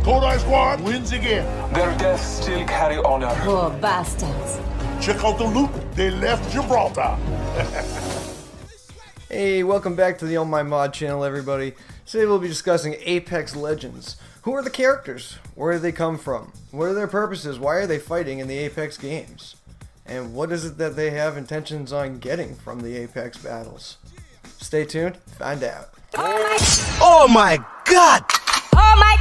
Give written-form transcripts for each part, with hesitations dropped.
Kodai Squad wins again. Their deaths still carry honor. Poor bastards. Check out the loot. They left Gibraltar. Hey, welcome back to the Oh My Mod channel, everybody. Today we'll be discussing Apex Legends. Who are the characters? Where do they come from? What are their purposes? Why are they fighting in the Apex games? And what is it that they have intentions on getting from the Apex battles? Stay tuned, find out. Oh my god! Oh my!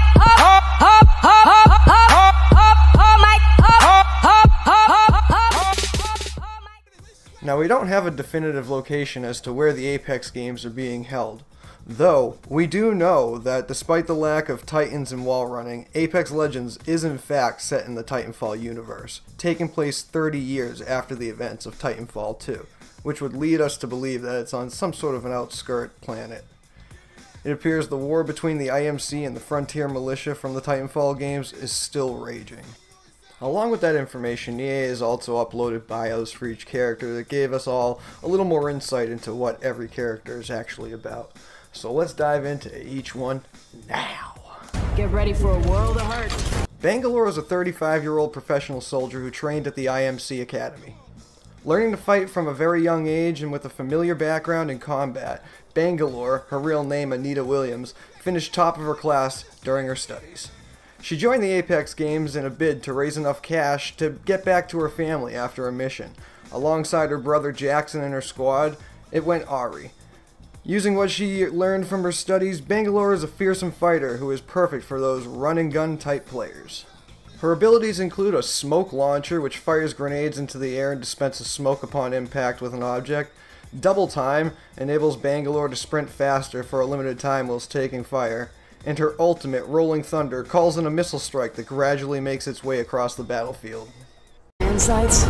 Now, we don't have a definitive location as to where the Apex games are being held, though we do know that despite the lack of Titans and wall running, Apex Legends is in fact set in the Titanfall universe, taking place 30 years after the events of Titanfall 2, which would lead us to believe that it's on some sort of an outskirt planet. It appears the war between the IMC and the Frontier Militia from the Titanfall games is still raging. Along with that information, EA has also uploaded bios for each character that gave us all a little more insight into what every character is actually about. So let's dive into each one now. Get ready for a world of hurt. Bangalore is a 35-year-old professional soldier who trained at the IMC Academy. Learning to fight from a very young age and with a familiar background in combat, Bangalore, her real name Anita Williams, finished top of her class during her studies. She joined the Apex games in a bid to raise enough cash to get back to her family after a mission. Alongside her brother Jackson and her squad, it went Ari. Using what she learned from her studies, Bangalore is a fearsome fighter who is perfect for those run-and-gun type players. Her abilities include a smoke launcher, which fires grenades into the air and dispenses smoke upon impact with an object. Double time enables Bangalore to sprint faster for a limited time whilst taking fire. And her ultimate, Rolling Thunder, calls in a missile strike that gradually makes its way across the battlefield. Insights?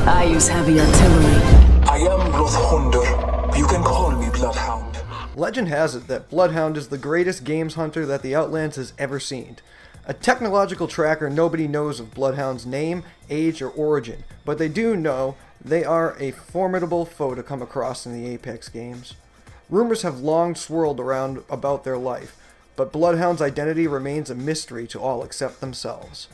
I use heavy artillery. I am Bloodhound. You can call me Bloodhound. Legend has it that Bloodhound is the greatest games hunter that the Outlands has ever seen. A technological tracker, nobody knows of Bloodhound's name, age, or origin, but they do know they are a formidable foe to come across in the Apex games. Rumors have long swirled around about their life, but Bloodhound's identity remains a mystery to all except themselves.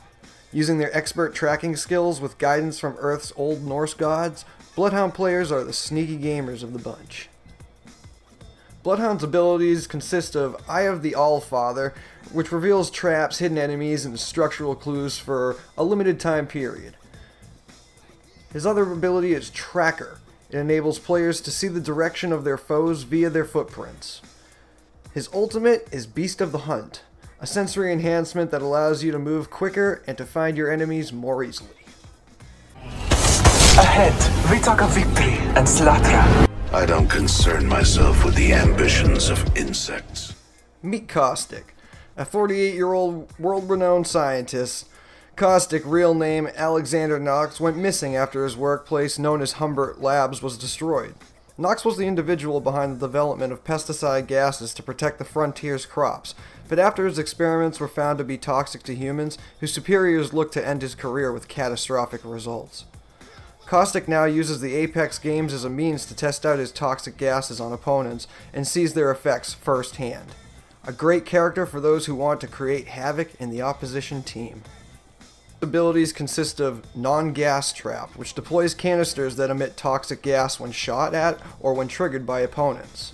Using their expert tracking skills with guidance from Earth's Old Norse gods, Bloodhound players are the sneaky gamers of the bunch. Bloodhound's abilities consist of Eye of the Allfather, which reveals traps, hidden enemies, and structural clues for a limited time period. His other ability is Tracker. It enables players to see the direction of their foes via their footprints. His ultimate is Beast of the Hunt, a sensory enhancement that allows you to move quicker and to find your enemies more easily. Ahead, Vitaka Victory and Slatra. I don't concern myself with the ambitions of insects. Meet Caustic, a 48-year-old world-renowned scientist. Caustic, real name Alexander Knox, went missing after his workplace known as Humbert Labs was destroyed. Knox was the individual behind the development of pesticide gases to protect the frontier's crops, but after his experiments were found to be toxic to humans, his superiors looked to end his career with catastrophic results. Caustic now uses the Apex games as a means to test out his toxic gases on opponents and sees their effects firsthand. A great character for those who want to create havoc in the opposition team. Abilities consist of Non-Gas Trap, which deploys canisters that emit toxic gas when shot at or when triggered by opponents.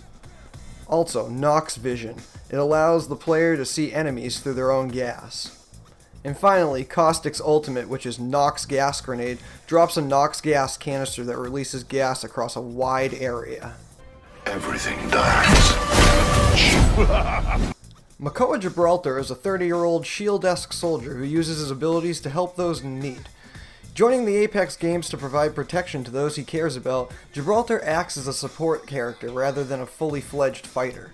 Also, Nox Vision. It allows the player to see enemies through their own gas. And finally, Caustic's ultimate, which is Nox Gas Grenade, drops a Nox gas canister that releases gas across a wide area. Everything dies. Makoa Gibraltar is a 30-year-old shield-esque soldier who uses his abilities to help those in need. Joining the Apex games to provide protection to those he cares about, Gibraltar acts as a support character rather than a fully fledged fighter.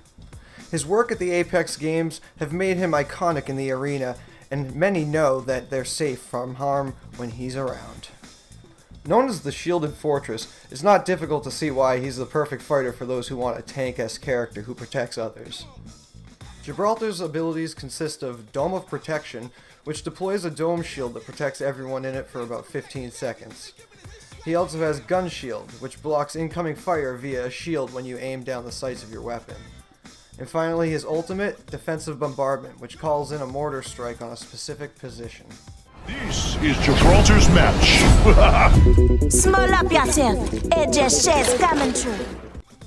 His work at the Apex games have made him iconic in the arena, and many know that they're safe from harm when he's around. Known as the Shielded Fortress, it's not difficult to see why he's the perfect fighter for those who want a tank-esque character who protects others. Gibraltar's abilities consist of Dome of Protection, which deploys a dome shield that protects everyone in it for about 15 seconds. He also has Gun Shield, which blocks incoming fire via a shield when you aim down the sights of your weapon. And finally, his ultimate, Defensive Bombardment, which calls in a mortar strike on a specific position. This is Gibraltar's match. Small up yourself. Edge's chest coming through.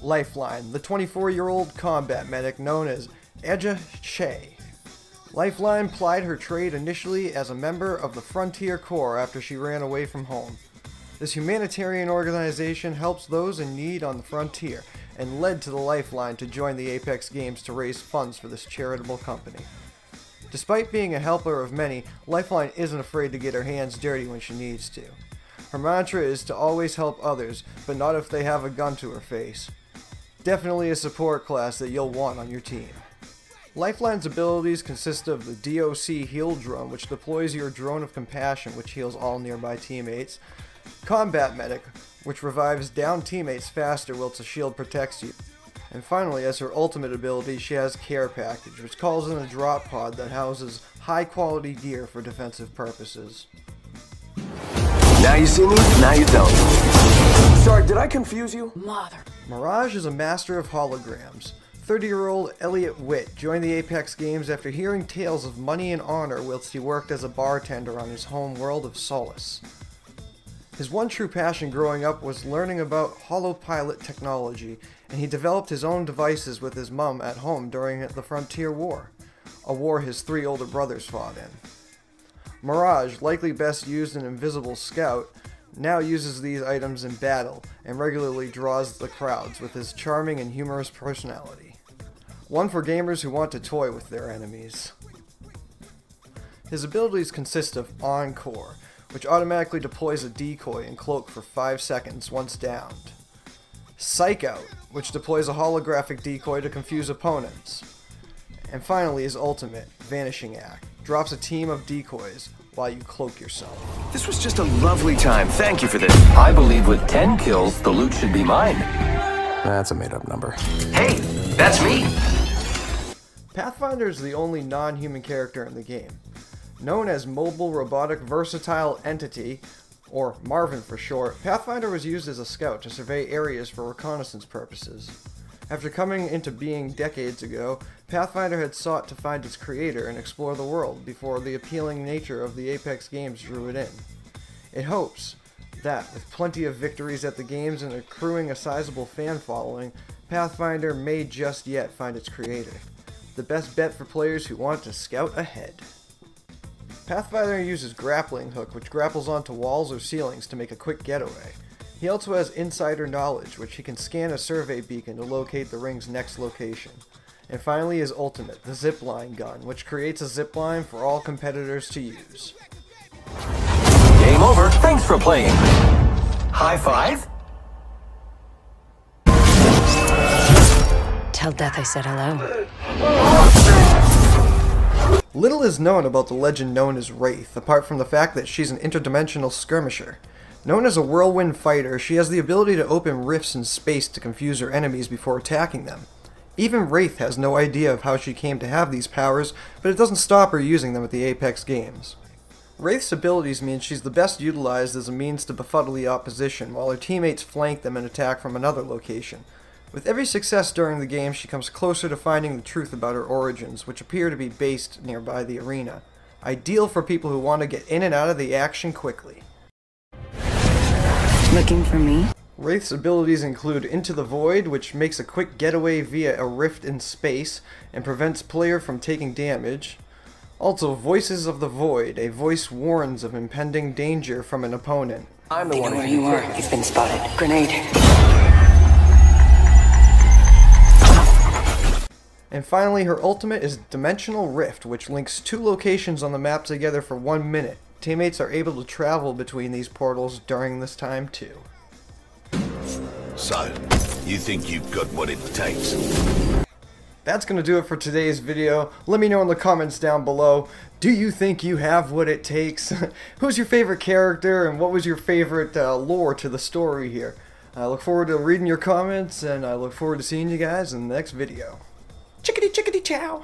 Lifeline, the 24-year-old combat medic known as Edja Shea. Lifeline plied her trade initially as a member of the Frontier Corps after she ran away from home. This humanitarian organization helps those in need on the frontier and led to the Lifeline to join the Apex Games to raise funds for this charitable company. Despite being a helper of many, Lifeline isn't afraid to get her hands dirty when she needs to. Her mantra is to always help others, but not if they have a gun to her face. Definitely a support class that you'll want on your team. Lifeline's abilities consist of the DOC Heal Drone, which deploys your Drone of Compassion, which heals all nearby teammates, Combat Medic, which revives down teammates faster whilst a shield protects you. And finally, as her ultimate ability, she has Care Package, which calls in a drop pod that houses high-quality gear for defensive purposes. Now you see me, now you don't. Sorry, did I confuse you? Mirage is a master of holograms. 30-year-old Elliot Witt joined the Apex Games after hearing tales of money and honor whilst he worked as a bartender on his home world of Solace. His one true passion growing up was learning about holopilot technology, and he developed his own devices with his mum at home during the Frontier War, a war his 3 older brothers fought in. Mirage, likely best used in Invisible Scout, now uses these items in battle and regularly draws the crowds with his charming and humorous personality. One for gamers who want to toy with their enemies. His abilities consist of Encore, which automatically deploys a decoy and cloak for 5 seconds once downed. Psych Out, which deploys a holographic decoy to confuse opponents. And finally, his ultimate, Vanishing Act, drops a team of decoys while you cloak yourself. This was just a lovely time. Thank you for this. I believe with 10 kills, the loot should be mine. That's a made-up number. Hey, that's me! Pathfinder is the only non-human character in the game. Known as Mobile Robotic Versatile Entity, or Marvin for short, Pathfinder was used as a scout to survey areas for reconnaissance purposes. After coming into being decades ago, Pathfinder had sought to find its creator and explore the world before the appealing nature of the Apex Games drew it in. It hopes that, with plenty of victories at the games and accruing a sizable fan following, Pathfinder may just yet find its creator. The best bet for players who want to scout ahead. Pathfinder uses Grappling Hook, which grapples onto walls or ceilings to make a quick getaway. He also has Insider Knowledge, which he can scan a survey beacon to locate the ring's next location. And finally his ultimate, the Zipline Gun, which creates a zipline for all competitors to use. Game over. Thanks for playing. High five? Tell Death I said hello. Little is known about the legend known as Wraith, apart from the fact that she's an interdimensional skirmisher. Known as a whirlwind fighter, she has the ability to open rifts in space to confuse her enemies before attacking them. Even Wraith has no idea of how she came to have these powers, but it doesn't stop her using them at the Apex Games. Wraith's abilities mean she's the best utilized as a means to befuddle the opposition, while her teammates flank them and attack from another location. With every success during the game, she comes closer to finding the truth about her origins, which appear to be based nearby the arena. Ideal for people who want to get in and out of the action quickly. Looking for me? Wraith's abilities include Into the Void, which makes a quick getaway via a rift in space and prevents player from taking damage. Also, Voices of the Void, a voice warns of impending danger from an opponent. I'm the one Where you are. You've been spotted. Grenade. And finally, her ultimate is Dimensional Rift, which links 2 locations on the map together for 1 minute. Teammates are able to travel between these portals during this time too. So, you think you've got what it takes? That's going to do it for today's video. Let me know in the comments down below, do you think you have what it takes? Who's your favorite character and what was your favorite lore to the story here? I look forward to reading your comments and I look forward to seeing you guys in the next video. Chickadee chickadee chow!